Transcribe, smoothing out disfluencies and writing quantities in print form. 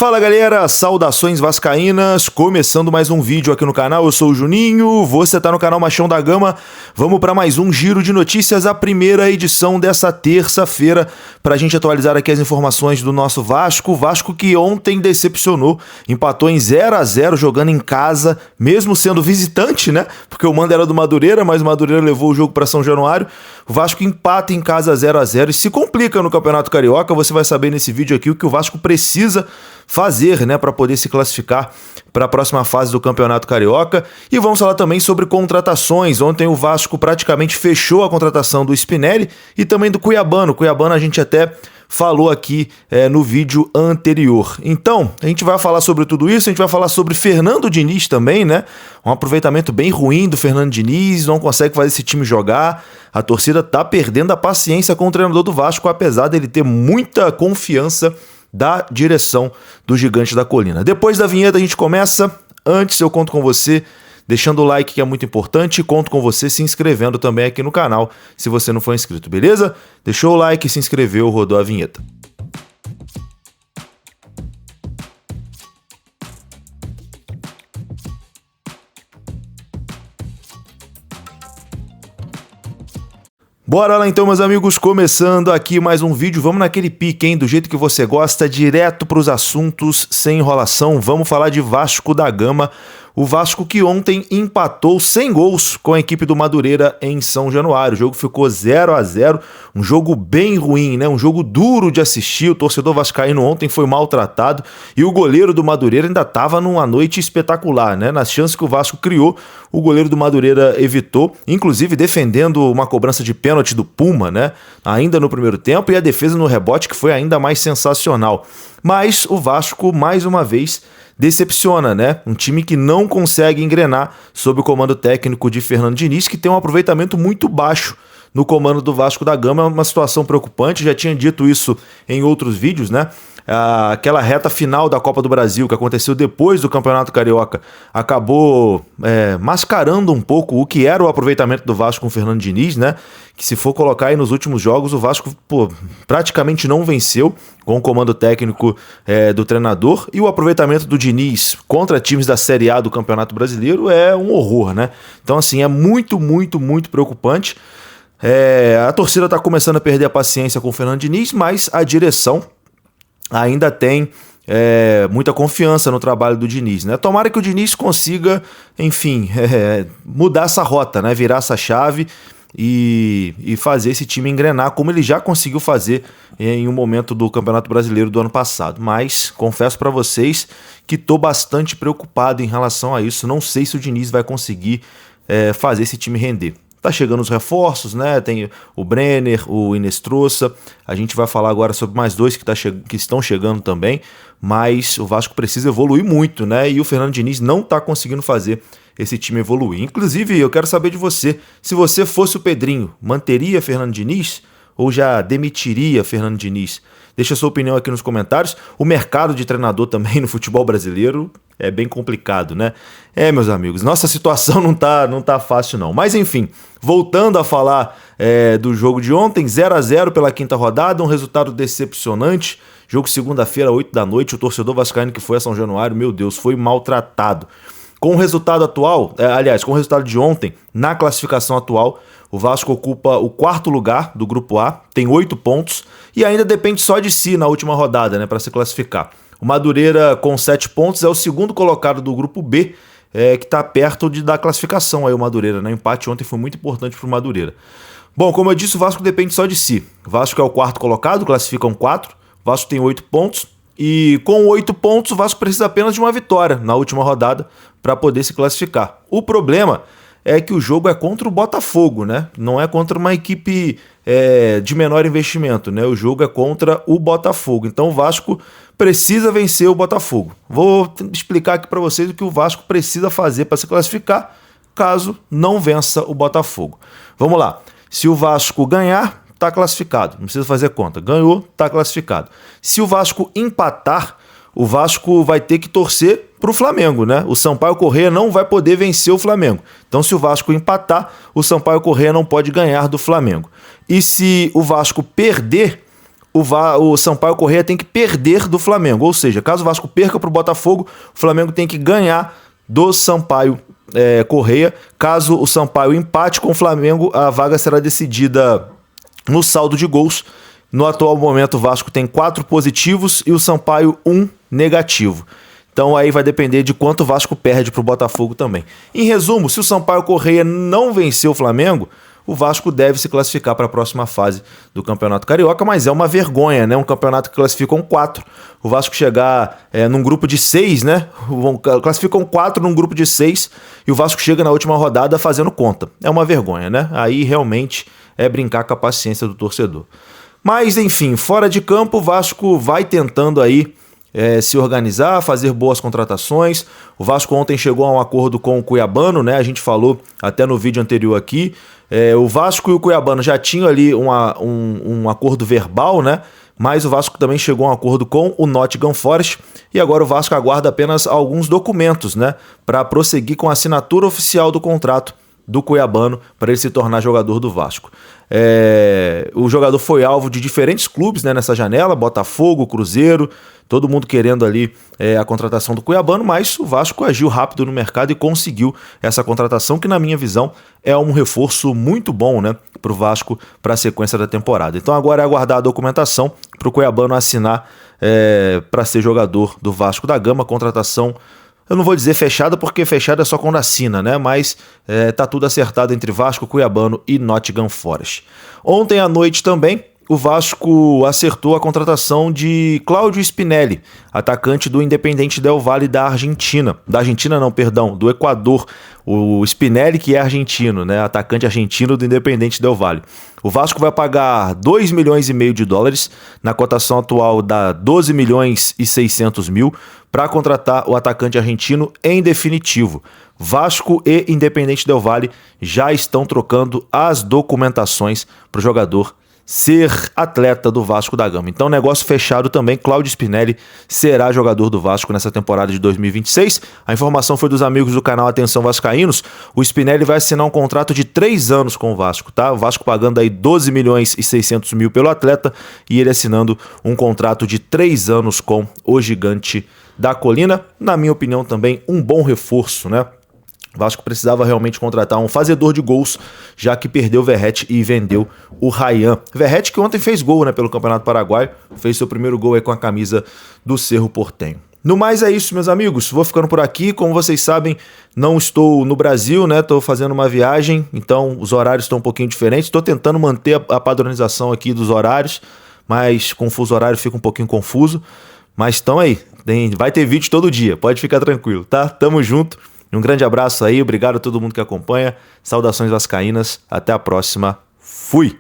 Fala galera, saudações vascaínas, começando mais um vídeo aqui no canal, eu sou o Juninho, você tá no canal Machão da Gama, vamos para mais um giro de notícias, a primeira edição dessa terça-feira, pra gente atualizar aqui as informações do nosso Vasco, Vasco que ontem decepcionou, empatou em 0-0 jogando em casa, mesmo sendo visitante, né, porque o mando era do Madureira, mas o Madureira levou o jogo para São Januário, o Vasco empata em casa 0-0 e se complica no Campeonato Carioca, você vai saber nesse vídeo aqui o que o Vasco precisa fazer, né, para poder se classificar para a próxima fase do Campeonato Carioca. E vamos falar também sobre contratações. Ontem o Vasco praticamente fechou a contratação do Spinelli e também do Cuiabano. Cuiabano a gente até falou aqui no vídeo anterior. Então, a gente vai falar sobre tudo isso, a gente vai falar sobre Fernando Diniz também, né? Um aproveitamento bem ruim do Fernando Diniz, não consegue fazer esse time jogar. A torcida tá perdendo a paciência com o treinador do Vasco, apesar dele ter muita confiança da direção do Gigante da Colina. Depois da vinheta a gente começa. Antes eu conto com você deixando o like, que é muito importante, e conto com você se inscrevendo também aqui no canal, se você não for inscrito, beleza? Deixou o like, se inscreveu, rodou a vinheta. Bora lá então, meus amigos, começando aqui mais um vídeo, vamos naquele pique, hein, do jeito que você gosta, direto para os assuntos, sem enrolação, vamos falar de Vasco da Gama, o Vasco que ontem empatou sem gols com a equipe do Madureira em São Januário, o jogo ficou 0-0, um jogo bem ruim, né, um jogo duro de assistir, o torcedor vascaíno ontem foi maltratado e o goleiro do Madureira ainda estava numa noite espetacular, né, nas chances que o Vasco criou, o goleiro do Madureira evitou, inclusive defendendo uma cobrança de pênalti do Puma, né, ainda no primeiro tempo, e a defesa no rebote que foi ainda mais sensacional. Mas o Vasco, mais uma vez, decepciona, né? Um time que não consegue engrenar sob o comando técnico de Fernando Diniz, que tem um aproveitamento muito baixo no comando do Vasco da Gama, é uma situação preocupante, já tinha dito isso em outros vídeos, né? Aquela reta final da Copa do Brasil que aconteceu depois do Campeonato Carioca acabou mascarando um pouco o que era o aproveitamento do Vasco com o Fernando Diniz, né? Que se for colocar aí nos últimos jogos, o Vasco praticamente não venceu com o comando técnico do treinador, e o aproveitamento do Diniz contra times da Série A do Campeonato Brasileiro é um horror, né? Então assim, é muito, muito, muito preocupante. A torcida está começando a perder a paciência com o Fernando Diniz, mas a direção ainda tem muita confiança no trabalho do Diniz, né? Tomara que o Diniz consiga, enfim, mudar essa rota, né? Virar essa chave e fazer esse time engrenar, como ele já conseguiu fazer em um momento do Campeonato Brasileiro do ano passado. Mas confesso para vocês que estou bastante preocupado em relação a isso. Não sei se o Diniz vai conseguir fazer esse time render. Tá chegando os reforços, né? Tem o Brenner, o Inestrosa. A gente vai falar agora sobre mais dois que estão chegando também. Mas o Vasco precisa evoluir muito, né? E o Fernando Diniz não tá conseguindo fazer esse time evoluir. Inclusive, eu quero saber de você. Se você fosse o Pedrinho, manteria Fernando Diniz ou já demitiria Fernando Diniz? Deixa a sua opinião aqui nos comentários. O mercado de treinador também no futebol brasileiro é bem complicado, né? Meus amigos, nossa situação não tá fácil não. Mas enfim, voltando a falar do jogo de ontem, 0-0 pela quinta rodada, um resultado decepcionante. Jogo segunda-feira, 8 da noite, o torcedor vascaíno que foi a São Januário, meu Deus, foi maltratado. Com o resultado atual, com o resultado de ontem, na classificação atual, o Vasco ocupa o quarto lugar do Grupo A, tem 8 pontos e ainda depende só de si na última rodada, né, para se classificar. O Madureira, com 7 pontos, é o segundo colocado do Grupo B, que está perto da classificação aí o Madureira, né? O empate ontem foi muito importante para o Madureira. Bom, como eu disse, o Vasco depende só de si. O Vasco é o quarto colocado, classificam 4, o Vasco tem 8 pontos e com 8 pontos o Vasco precisa apenas de uma vitória na última rodada para poder se classificar. O problema é que o jogo é contra o Botafogo, né? Não é contra uma equipe de menor investimento, né? O jogo é contra o Botafogo. Então o Vasco precisa vencer o Botafogo. Vou explicar aqui para vocês o que o Vasco precisa fazer para se classificar caso não vença o Botafogo. Vamos lá. Se o Vasco ganhar, está classificado. Não precisa fazer conta. Ganhou, está classificado. Se o Vasco empatar, o Vasco vai ter que torcer para o Flamengo, né? O Sampaio Corrêa não vai poder vencer o Flamengo. Então, se o Vasco empatar, o Sampaio Corrêa não pode ganhar do Flamengo. E se o Vasco perder, o Sampaio Corrêa tem que perder do Flamengo. Ou seja, caso o Vasco perca para o Botafogo, o Flamengo tem que ganhar do Sampaio Corrêa. Caso o Sampaio empate com o Flamengo, a vaga será decidida no saldo de gols. No atual momento, o Vasco tem 4 positivos e o Sampaio 1 negativo. Então aí vai depender de quanto o Vasco perde para o Botafogo também. Em resumo, se o Sampaio Corrêa não vencer o Flamengo, o Vasco deve se classificar para a próxima fase do Campeonato Carioca, mas é uma vergonha, né? Um campeonato que classificam 4. O Vasco chegar num grupo de 6, né? Classificam 4 num grupo de 6 e o Vasco chega na última rodada fazendo conta. É uma vergonha, né? Aí realmente é brincar com a paciência do torcedor. Mas, enfim, fora de campo, o Vasco vai tentando aí se organizar, fazer boas contratações. O Vasco ontem chegou a um acordo com o Cuiabano, né? A gente falou até no vídeo anterior aqui. O Vasco e o Cuiabano já tinham ali um acordo verbal, né? Mas o Vasco também chegou a um acordo com o Nottingham Forest e agora o Vasco aguarda apenas alguns documentos, né? Para prosseguir com a assinatura oficial do contrato do Cuiabano para ele se tornar jogador do Vasco. O jogador foi alvo de diferentes clubes, né, nessa janela, Botafogo, Cruzeiro, todo mundo querendo ali a contratação do Cuiabano, mas o Vasco agiu rápido no mercado e conseguiu essa contratação que, na minha visão, é um reforço muito bom, né, para o Vasco para a sequência da temporada. Então agora é aguardar a documentação para o Cuiabano assinar para ser jogador do Vasco da Gama, contratação. Eu não vou dizer fechada, porque fechada é só quando assina, né? Mas tá tudo acertado entre Vasco, Cuiabano e Nottingham Forest. Ontem à noite também, o Vasco acertou a contratação de Cláudio Spinelli, atacante do Independiente Del Valle da Argentina. Da Argentina não, perdão, do Equador. O Spinelli, que é argentino, né? Atacante argentino do Independiente Del Valle. O Vasco vai pagar 2,5 milhões de dólares, na cotação atual dá 12 milhões e 600 mil, para contratar o atacante argentino em definitivo. Vasco e Independiente Del Valle já estão trocando as documentações para o jogador ser atleta do Vasco da Gama. Então, negócio fechado também. Cláudio Spinelli será jogador do Vasco nessa temporada de 2026. A informação foi dos amigos do canal Atenção Vascaínos. O Spinelli vai assinar um contrato de 3 anos com o Vasco, tá? O Vasco pagando aí 12 milhões e 600 mil pelo atleta e ele assinando um contrato de 3 anos com o Gigante da Colina. Na minha opinião, também um bom reforço, né? O Vasco precisava realmente contratar um fazedor de gols, já que perdeu o Verratti e vendeu o Ryan. Verratti que ontem fez gol, né, pelo Campeonato Paraguaio, fez seu primeiro gol aí com a camisa do Cerro Porteño. No mais é isso, meus amigos, vou ficando por aqui. Como vocês sabem, não estou no Brasil, né, estou fazendo uma viagem, então os horários estão um pouquinho diferentes. Estou tentando manter a padronização aqui dos horários, mas com o fuso horário fica um pouquinho confuso. Mas estão aí, vai ter vídeo todo dia, pode ficar tranquilo, tá? Tamo junto. Um grande abraço aí, obrigado a todo mundo que acompanha. Saudações vascaínas, até a próxima. Fui!